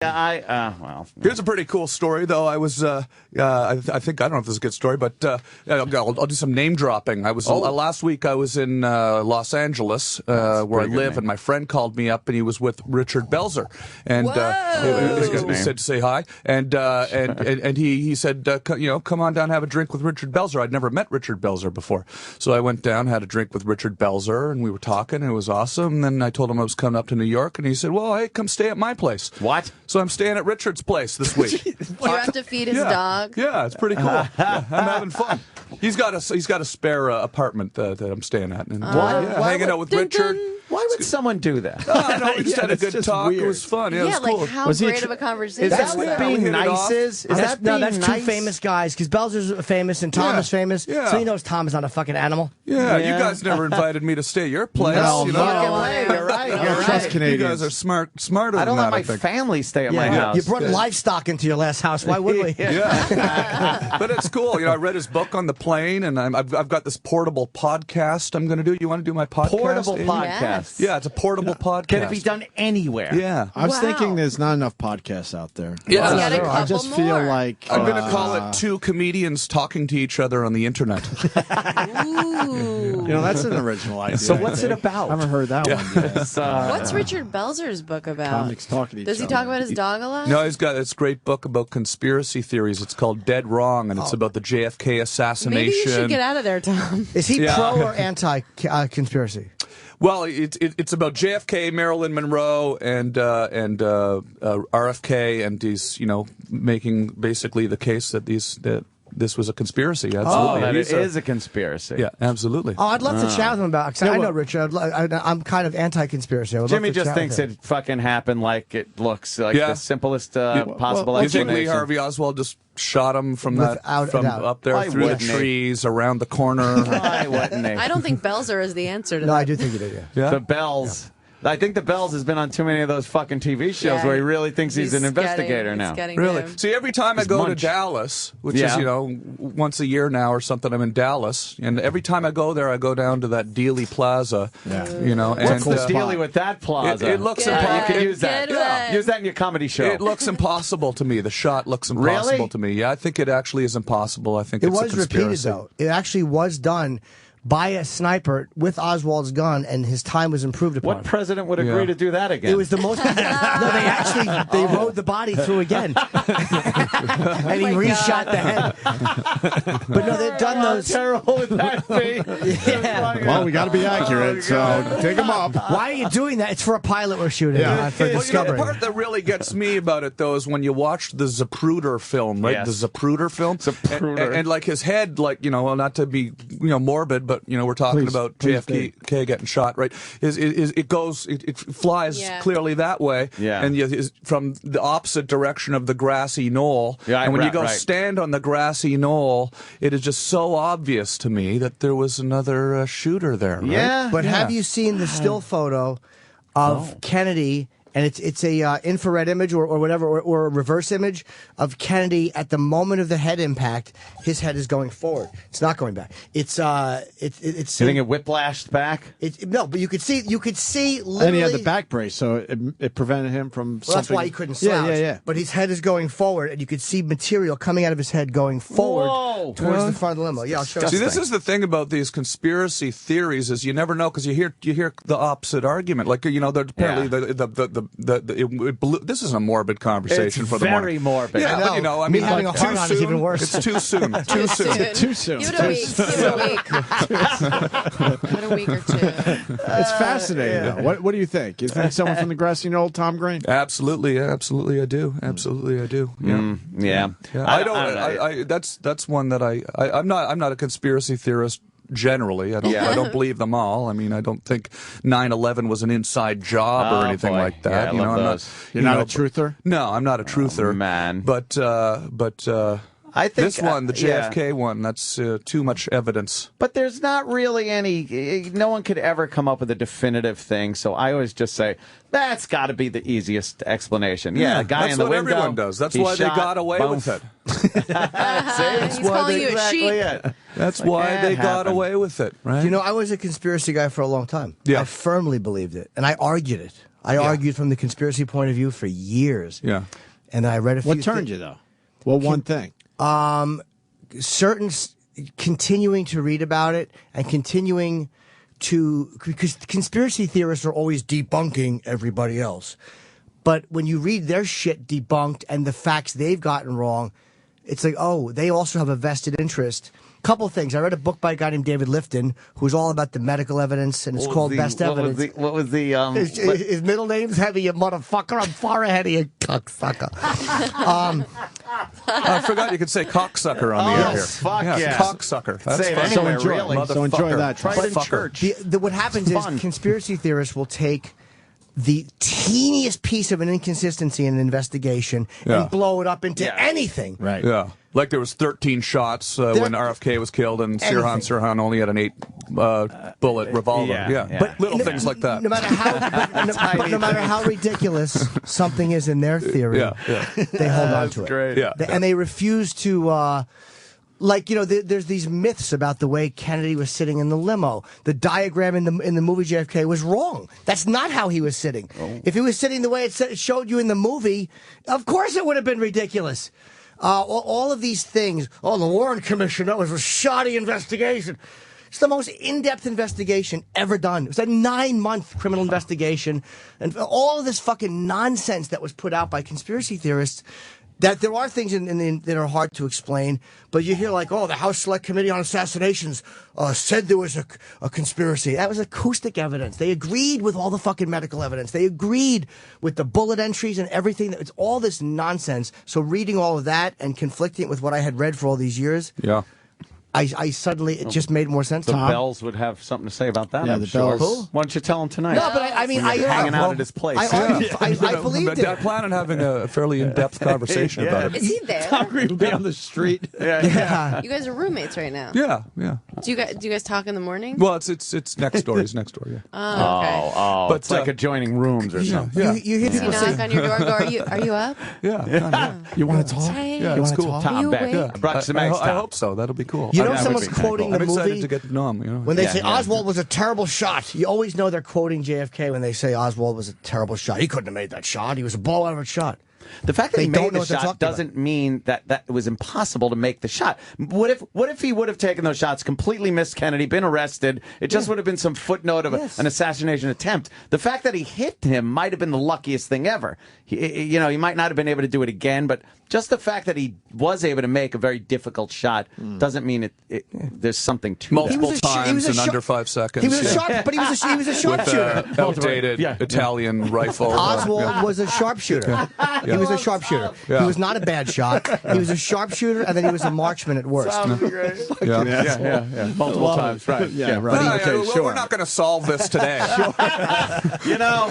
Well. Here's a pretty cool story, though. I was, I think, I don't know if this is a good story, but I'll do some name dropping. I was last week. I was in Los Angeles, where I live, and my friend called me up, and he was with Richard Belzer, and he said to say hi, and he said, come on down, have a drink with Richard Belzer. I'd never met Richard Belzer before, so I went down, had a drink with Richard Belzer, and we were talking, and it was awesome. And then I told him I was coming up to New York, and he said, "Well, hey, come stay at my place." What? So I'm staying at Richard's place this week. You have to feed his dog. Yeah, it's pretty cool. I'm having fun. He's got a spare apartment that I'm staying at, and hanging out with Richard. Why would someone do that? We just had a good talk. Weird. It was fun. Yeah, it was cool. How great of a conversation. Is that what being nice is? That's two famous guys, because Belzer's famous and Tom is famous, so he knows Tom is not a fucking animal. Yeah, you guys never invited me to stay at your place. No, you're right. You're trust Canadians. You guys are smarter I don't than let that, my family stay at my house. You brought livestock into your last house. Why would we? Yeah. But it's cool. I read his book on the plane, and I've got this portable podcast I'm going to do. You want to do my podcast? Portable podcast. Yeah, it's a portable podcast. Can it be done anywhere? Yeah. I was thinking there's not enough podcasts out there. Yeah. I just feel like I'm going to call it two comedians talking to each other on the internet. Ooh. That's an original idea. So what's it about? I haven't heard that one yet. What's Richard Belzer's book about? Comics talking to each other. Does he talk about his dog a lot? No, he's got this great book about conspiracy theories. It's called Dead Wrong, and it's about the JFK assassination. Maybe you should get out of there, Tom. Is he pro or anti-conspiracy? Well, it's about JFK, Marilyn Monroe, and RFK, and he's making basically the case that this was a conspiracy. Absolutely, that it is a conspiracy. Yeah, absolutely. Oh, I'd love to chat with him about it, because I know Richard. I'm kind of anti-conspiracy. Jimmy just thinks it fucking happened like it looks, like the simplest possible You think explanation. Lee Harvey Oswald just shot him from up there through the trees, around the corner? Why wouldn't he? I don't think Belzer is the answer to that. No, I do think he did, The Bells. I think the Bells has been on too many of those fucking TV shows where he really thinks he's an investigator now. Really? See, every time I go to Dallas, which is, once a year now or something, I'm in Dallas, and every time I go there, I go down to that Dealey Plaza, What's the dealie with that plaza? It looks impossible. You can use that. Use that in your comedy show. It looks impossible to me. The shot looks impossible to me. Yeah, I think it actually is impossible. I think it it's was a conspiracy. repeated, though. It actually was done by a sniper with Oswald's gun, and his time was improved upon. What president would agree to do that again? It was the most. They rode the body through again, and he reshot the head. But no, they've done those. Terrible would that be? Well, we got to be accurate, so dig them up. Why are you doing that? It's for a pilot we're shooting. For Discovery. The part that really gets me about it, though, is when you watch the Zapruder film, right? Yes. The Zapruder film, and like his head, like not to be morbid, but we're talking about JFK getting shot, right? It flies clearly that way, and from the opposite direction of the grassy knoll. And when you go stand on the grassy knoll, it is just so obvious to me that there was another shooter there. Right? Yeah, but have you seen the still photo of Kennedy? And it's a infrared image or whatever, or a reverse image of Kennedy at the moment of the head impact. His head is going forward. It's not going back. It's You think it whiplashed back? No, but you could see literally. And he had the back brace, so it prevented him from. Well, that's why he couldn't slouch. Yeah. But his head is going forward, and you could see material coming out of his head going forward towards the front of the limo. Yeah, I'll show you. See, this is the thing about these conspiracy theories: is you never know, because you hear the opposite argument. Like apparently this isn't a morbid conversation for the morning. Very morbid. Yeah, but I mean, having a heart on is even worse. It's too soon. Too soon. Too soon. Give it a week. Give it a week. Give it a week or two. It's fascinating. Though. What do you think? You think someone from the grassy knoll, Tom Green? Absolutely, I do. Absolutely, I do. Yeah. I don't. That's one that I'm not a conspiracy theorist. Generally, I don't believe them all. I mean, I don't think 9/11 was an inside job or anything like that. Yeah, You're not a truther? No, I'm not a truther. Man. But I think this one, the JFK one, that's too much evidence. But there's not really any. No one could ever come up with a definitive thing. So I always just say that's got to be the easiest explanation. Yeah, a guy in the window. That's what everyone does. That's why they got away with it. He's calling you a sheep. That's why they got away with it, right? I was a conspiracy guy for a long time. Yeah. I firmly believed it, and I argued it. I argued from the conspiracy point of view for years. Yeah. And I read a few. What turned you though? Well, one thing. Continuing to read about it and continuing to, because conspiracy theorists are always debunking everybody else. But when you read their shit debunked and the facts they've gotten wrong, it's like, oh, they also have a vested interest. Couple things. I read a book by a guy named David Lifton, who's all about the medical evidence, and it's called Best Evidence. His middle name's heavy, you motherfucker. I'm far ahead of you, cocksucker. I forgot you could say cocksucker on the air here. Fuck yeah. Cocksucker. That's Say it fun. anywhere, enjoy, really. so enjoy that. Try it in Fucker. church. What happens is conspiracy theorists will take the teeniest piece of an inconsistency in an investigation and blow it up into anything. Right. Yeah. Like there was 13 shots when RFK was killed, and Sirhan only had an 8-bullet revolver. Yeah. But little things like that. No matter how ridiculous something is in their theory, they hold on to it. Great. Yeah. And they refuse to. There's these myths about the way Kennedy was sitting in the limo. The diagram in the movie JFK was wrong. That's not how he was sitting. Oh. If he was sitting the way it showed you in the movie, of course it would have been ridiculous. All of these things. Oh, the Warren Commission, that was a shoddy investigation. It's the most in-depth investigation ever done. It was a 9-month criminal investigation. And all of this fucking nonsense that was put out by conspiracy theorists, that there are things that are hard to explain, but you hear like, oh, the House Select Committee on Assassinations said there was a conspiracy. That was acoustic evidence. They agreed with all the fucking medical evidence. They agreed with the bullet entries and everything. It's all this nonsense. So reading all of that and conflicting it with what I had read for all these years, I suddenly, it just made more sense. The Bells would have something to say about that. Yeah, I'm the sure. Bells. Why don't you tell them tonight? No, but I mean, When you're hanging out at his place. I believed it. I plan on having a fairly in-depth conversation about it. Is he there? Hungry would be on the street. Yeah. You guys are roommates right now. Yeah. Do you guys talk in the morning? Well, it's next door. He's next door. Yeah. Oh, okay. But it's like adjoining rooms or something. You hear Does he people say, knock on your door and go, are you up? Yeah. You want to talk? Hey. Yeah, You it's want to cool. talk? Are you Tom Beck. awake? I brought you some eggs, I Tom. hope so. That'll be cool. you know That would someone's be kinda quoting cool. the I'm excited movie? to get to know him. You know. When they say yeah. Oswald was a terrible shot, you always know they're quoting JFK when they say Oswald was a terrible shot. He couldn't have made that shot. He was a ball out of a shot. The fact that They he don't made know the what they're shot talking about. doesn't mean that it was impossible to make the shot. What if he would have taken those shots, completely missed Kennedy, been arrested? It just would have been some footnote of an assassination attempt. The fact that he hit him might have been the luckiest thing ever. He might not have been able to do it again, but just the fact that he was able to make a very difficult shot doesn't mean there's something to Multiple that. times in under 5 seconds. He was a sharp, but he was a sharpshooter. With outdated Italian rifle. Oswald was a sharpshooter. He was a sharpshooter. Yeah. He was not a bad shot. He was a sharpshooter, and then he was a marksman at worst. Yeah. Multiple times, right. Yeah, right. We're not going to solve this today.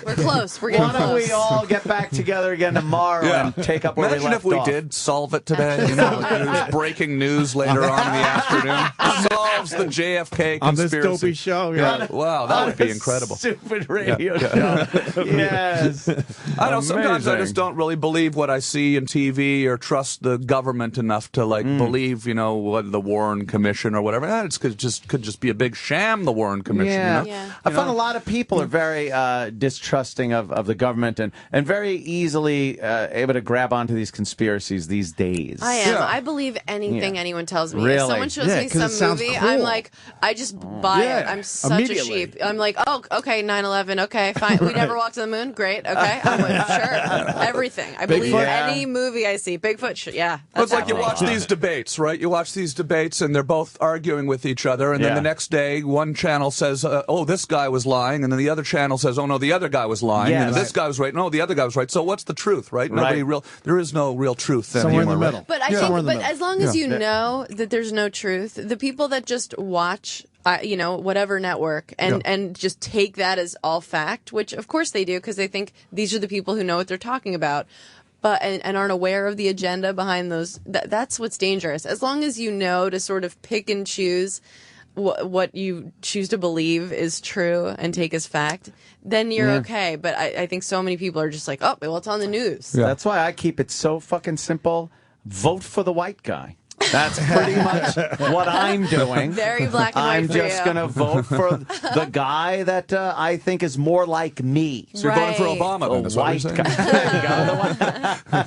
We're close. We're getting Why don't close. we all get back together again tomorrow and take up where Imagine we left if we off. did solve it today. You know, like it was breaking news later on in the afternoon. Solves the JFK On this conspiracy. dopey show. Yeah. Wow, that would be incredible. Stupid radio show. Yes. I know sometimes I Amazing. just don't really believe what I see in TV or trust the government enough to believe, what the Warren Commission or whatever. It could just be a big sham, the Warren Commission. Yeah. You know? Yeah. I find a lot of people are very distrusting of the government and very easily able to grab onto these conspiracies these days. I am. Yeah. I believe anything anyone tells me. Really? If someone shows Yeah, me 'cause it some sounds movie, cool. I'm like, I just buy it. I'm such a immediately. sheep. I'm like, oh, okay, 9/11. Okay, fine. We never walked to the moon. Great. Okay, I'm with sure. Everything. I believe any movie I see. Bigfoot. Yeah. Well, it's that's like you happening. watch these debates, right? You watch these debates, and they're both arguing with each other, and then the next day, one channel says, "Oh, this guy was lying," and then the other channel says, "Oh no, the other guy was lying," Yeah, and this guy was right. No, the other guy was right. So what's the truth, right? Right. There is no real truth Somewhere in the anymore, right? middle. But I Somewhere in think, the but middle. as long as you know that there's no truth, the people that just watch, whatever network and just take that as all fact, which of course they do because they think these are the people who know what they're talking about, but and aren't aware of the agenda behind those. That's what's dangerous. As long as you know to sort of pick and choose what you choose to believe is true and take as fact, then you're okay. But I think so many people are just like, oh, well, it's on the news. That's why I keep it so fucking simple. Vote for the white guy. That's pretty much what I'm doing. Very black and white I'm for just you. going to vote for the guy that I think is more like me. So you're voting for Right. Obama, then, The is what you're white saying? guy. There you go, the one-